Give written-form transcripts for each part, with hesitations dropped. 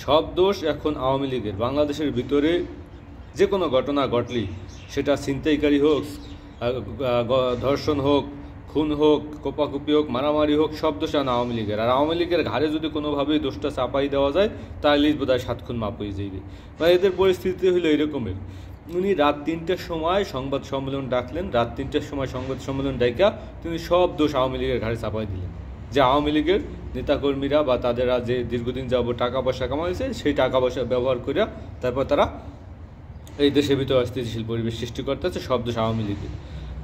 সব দোষ এখন আওয়ামী লীগের। বাংলাদেশের ভিতরে যে কোনো ঘটনা ঘটলেই, সেটা ছিনতাইকারী হোক, ধর্ষণ হোক, খুন হোক, কোপাকুপি হোক, মারামারি হোক, সব দোষ এখন আওয়ামী লীগের। আর আওয়ামী লীগের ঘাড়ে যদি কোনোভাবেই দোষটা চাপাই দেওয়া যায়, তাহলেই বোধহয় 7 খুন মাপ হয়ে যাইবে। বা এদের পরিস্থিতি হলো এরকমের। উনি রাত 3টার সময় সংবাদ সম্মেলন ডাকলেন, রাত 3টার সময় সংবাদ সম্মেলন ডাইকা তিনি সব দোষ আওয়ামী লীগের ঘাড়ে চাপাই দিলেন, যে আওয়ামী লীগের নেতাকর্মীরা বা তাদেরা যে দীর্ঘদিন যাবত টাকা পয়সা কামাইছে, সেই টাকা পয়সা ব্যবহার করে তারপর তারা এই দেশের ভিতরে অস্থিতিশীল পরিবেশ সৃষ্টি করতেছে, সব দোষ আওয়ামী লীগের।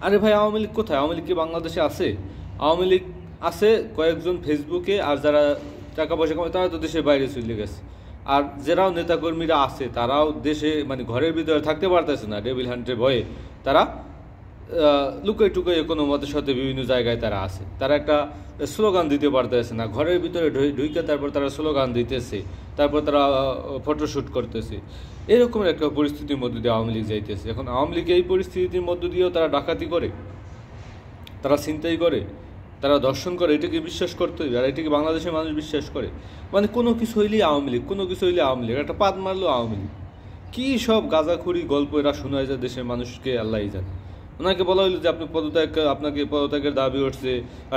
আরে ভাই, আওয়ামী লীগ কোথায়? আওয়ামী লীগ কি বাংলাদেশে আছে? আওয়ামী লীগ আছে কয়েকজন ফেসবুকে, আর যারা টাকা পয়সা কামায় তারা তো দেশের বাইরে চলে গেছে। আর যারাও নেতাকর্মীরা আছে তারাও দেশে, মানে ঘরের ভিতরে থাকতে পারতেছে না, ডেভিল হান্টের ভয়ে তারা লুকাই টুকাই কোনো মতের সাথে বিভিন্ন জায়গায় তারা আছে। তারা একটা স্লোগান দিতে পারতেছে না, ঘরের ভিতরে ঢুকে তারপর তারা স্লোগান দিতেছে, তারপর তারা ফটোশ্যুট করতেছে। এরকমের একটা পরিস্থিতির মধ্যে দিয়ে আওয়ামী লীগ যাইতেছে। এখন আওয়ামী লীগ এই পরিস্থিতির মধ্য দিয়েও তারা ডাকাতি করে, তারা ছিনতাই করে, তারা দর্শন করে, এটাকে বিশ্বাস করতে হবে। আর এটাকে বাংলাদেশের মানুষ বিশ্বাস করে, মানে কোনো কিছু হইলেই আওয়ামী লীগ, কোনো কিছু হইলে আওয়ামী লীগ, একটা পাত মারলেও আওয়ামী লীগ। কী সব গাঁজাখুরি গল্প এরা শোনায় যায় দেশের মানুষকে, আল্লাহই জানে। ওনাকে বলা হলো যে আপনাকে পদত্যাগের দাবি উঠছে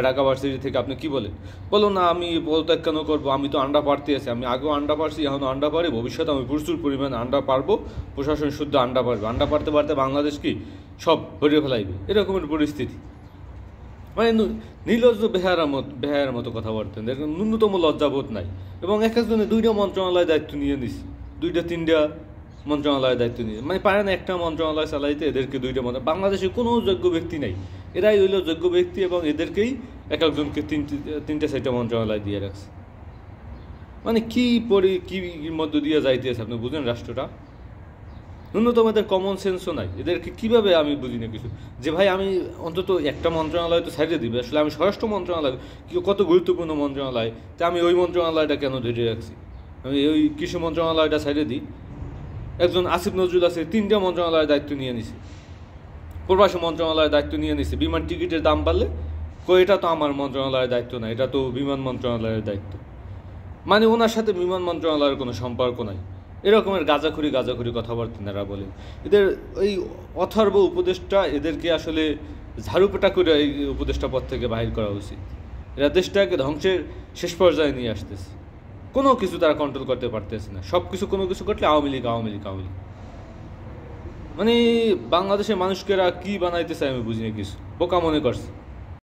ঢাকা ভার্সিটি থেকে, আপনি কি বলেন? বলো না, আমি পদত্যাগ কেন করবো? আমি তো আন্ডা পারতে আছি, আমি আগেও আন্ডা পারছি, এখনও আন্ডা পারি, ভবিষ্যতে আমি প্রচুর পরিমাণে আন্ডা পারবো, প্রশাসন শুদ্ধ আন্ডা পারবে, আন্ডা পারতে পারতে বাংলাদেশ কি সব ভরিয়ে ফেলাইবে, এরকমের পরিস্থিতি। মানে নির্লজ্জ বেহায়ার মতো কথা বলতেন, দেখুন ন্যূনতম লজ্জাবোধ নাই। এবং এক একজনে 2টা মন্ত্রণালয়ের দায়িত্ব নিয়ে নিছে, 2টা 3টা মন্ত্রণালয়ের দায়িত্ব নিয়ে, মানে পারে না একটা মন্ত্রণালয় চালাইতে, এদেরকে 2টা বাংলাদেশে কোনো যোগ্য ব্যক্তি নাই, এরাই হইল যোগ্য ব্যক্তি, এবং এদেরকেই এক একজনকে 3-4টা মন্ত্রণালয় দিয়ে রাখছে। মানে কি মধ্য দিয়ে যাইতেছে আপনি বুঝেন রাষ্ট্রটা? ন্যূনতম এদের কমন সেন্সও নাই, এদেরকে কীভাবে আমি বুঝি না কিছু। যে ভাই, আমি অন্তত একটা মন্ত্রণালয় তো সাইডে দিবে, আসলে আমি স্বরাষ্ট্র মন্ত্রণালয় কত গুরুত্বপূর্ণ মন্ত্রণালয়, তা আমি ওই মন্ত্রণালয়টা কেন ধরে রাখছি? আমি ওই কৃষি মন্ত্রণালয়টা সাইডে দিই। একজন আসিফ নজরুল আছে, 3টা মন্ত্রণালয়ের দায়িত্ব নিয়ে নিছে, প্রবাসী মন্ত্রণালয়ের দায়িত্ব নিয়ে নিছে। বিমান টিকিটের দাম বাড়লে এটা তো আমার মন্ত্রণালয়ের দায়িত্ব না, এটা তো বিমান মন্ত্রণালয়ের দায়িত্ব। মানে ওনার সাথে বিমান মন্ত্রণালয়ের কোনো সম্পর্ক নাই। এরকমের গাঁজাখুরি কথাবার্তা এরা বলেন। এদের ওই অথর্ব উপদেষ্টা, এদেরকে আসলে ঝাড়ুপেটা করে এই উপদেষ্টা পদ থেকে বাহির করা উচিত। এরা দেশটাকে ধ্বংসের শেষ পর্যায়ে নিয়ে আসতেছে, কোনো কিছু তারা কন্ট্রোল করতে পারতেছে না। সব কিছু কোনো কিছু করলে আওয়ামী লীগ। মানে বাংলাদেশের মানুষকে এরা কী বানাইতেছে আমি বুঝি না, কিছু বোকা মনে করছে।